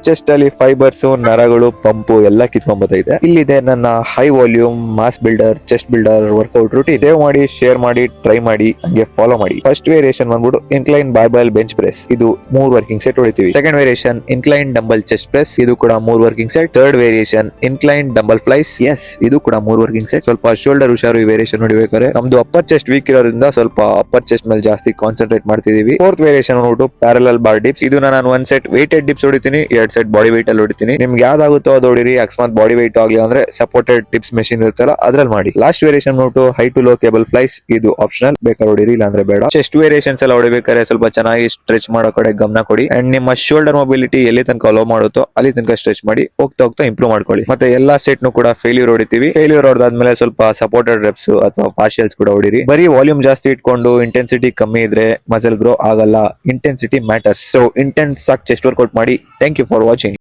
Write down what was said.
Chest ಅಲ್ಲಿ fibres, ನರಗಳು, pump ಎಲ್ಲ ಕಿತ್ಕೊಂಡ್ಬರ್ತೈತೆ. ಇಲ್ಲಿದೆ ನನ್ನ high volume mass builder, chest builder workout routine. Save ಮಾಡಿ, ಶೇರ್ ಮಾಡಿ, ಟ್ರೈ ಮಾಡಿ, ಹಂಗೆ ಫಾಲೋ ಮಾಡಿ. ಫಸ್ಟ್ ವೇರಿಯೇಷನ್ ಬಂದ್ಬಿಟ್ಟು ಇನ್ಕ್ಲೈನ್ ಬಾರ್ಬೆಲ್ ಬೆಂಚ್ ಪ್ರೆಸ್, ಇದು 3 ವರ್ಕಿಂಗ್ ಸೆಟ್ ಹೊಡಿತೀವಿ. Second variation incline dumbbell chest press, ಇದು ಕೂಡ 3 working set. Third variation incline dumbbell flies, ಇದು ಕೂಡ 3 ವರ್ಕಿಂಗ್ ಸೆಟ್. ಸ್ವಲ್ಪ ಶೋಲ್ಡರ್ ಹುಷಾರು ಈ ವೇರಿಯೇಷನ್ ಹೊಡಿಬೇಕಾದ್ರೆ. ನಮ್ದು ಅಪ್ಪರ್ ಚೆಸ್ಟ್ ವೀಕ್ ಇರೋದ್ರಿಂದ ಸ್ವಲ್ಪ ಅಪ್ಪರ್ ಚೆಸ್ಟ್ ಮೇಲೆ ಜಾಸ್ತಿ ಕಾನ್ಸಂಟ್ರೇಟ್ ಮಾಡ್ತಿದೀವಿ. ಫೋರ್ತ್ ವೇರಿಯೇಷನ್ ನೋಡ್ಬಿಟ್ಟು ಪ್ಯಾರಲಲ್ ಬಾರ್ ಡಿಪ್ಸ್, ಇದು ನಾನು 1 ಸೆಟ್ ವೇಟೆಡ್ ಡಿಪ್ಸ್ ಹೊಡಿತೀನಿ, 2 ಸೆಟ್ ಬಾಡಿ ವೇಟ್ ಅಲ್ಲಿ ಹೊಡಿತೀನಿ. ನಿಮ್ಗೆ ಯಾವ್ದಾಗುತ್ತೋ ಅದು ಹೊಡಿರಿ. ಅಕಸ್ಮಾತ್ ಬಾಡಿ ವೇಟ್ ಆಗ್ಲಿ ಅಂದ್ರೆ ಸಪೋರ್ಟೆಡ್ ಟಿಪ್ಸ್ ಮೆಷಿನ್ ಇರುತ್ತಲ್ಲ ಅದ್ರಲ್ಲಿ ಮಾಡಿ. ಲಾಸ್ಟ್ ವೇರಿಯೇಷನ್ ನೋಟು high to low cable flies, ಇದು ಆಪ್ಷನಲ್, ಬೇಕಾದ್ರೆ ಹೊಡಿರಿ ಇಲ್ಲ ಅಂದ್ರೆ ಬೇಡ. ಚೆಸ್ಟ್ ವೇರಿಯೇಷನ್ಸ್ ಎಲ್ಲ ಹೊಡಿಬೇಕಾದ್ರೆ ಸ್ವಲ್ಪ ಚೆನ್ನಾಗಿ ಸ್ಟ್ರೆಚ್ ಮಾಡೋ ಕಡೆ ಗಮನ ಕೊಡಿ. ಅಂಡ್ ನಿಮ್ಮ ಶೋಲ್ಡರ್ ಮೊಬಿಲಿಟಿ ಎಲ್ಲಿ ತನಕ ಅಲೋ ಮಾಡುತ್ತೋ ಅಲ್ಲಿ ತನಕ ಸ್ಟ್ರೆಚ್ ಮಾಡಿ ಹೋಗ್ತಾ ಹೋಗ್ತಾ ಇಂಪ್ರೂವ್ ಮಾಡ್ಕೊಳ್ಳಿ. ಮತ್ತೆ ಎಲ್ಲಾ ಸೆಟ್ ನು ಕೂಡ ಫೇಲ್ಯೂರ್ ಹೊಡಿತೀವಿ. ಫೇಲ್ಯೂರ್ ಹೊಡೆದಾದ್ಮೇಲೆ ಸ್ವಲ್ಪ ಸಪೋರ್ಟೆಡ್ ರೆಪ್ಸ್ ಅಥವಾ ಪಾರ್ಷಿಯಲ್ಸ್ ಕೂಡ ಹೊಡಿರಿ. ಬರೀ ವಾಲ್ಯೂಮ್ ಜಾಸ್ತಿ ಇಟ್ಕೊಂಡು ಇಂಟೆನ್ಸಿಟಿ ಕಮ್ಮಿ ಇದ್ರೆ ಮಸಲ್ ಗ್ರೋ ಆಗಲ್ಲ. Intensity matters. ಸೊ ಇಂಟೆನ್ಸ್ ಆಗಿ ಚೆಸ್ಟ್ ವರ್ಕೌಟ್ ಮಾಡಿ. Thank you for watching.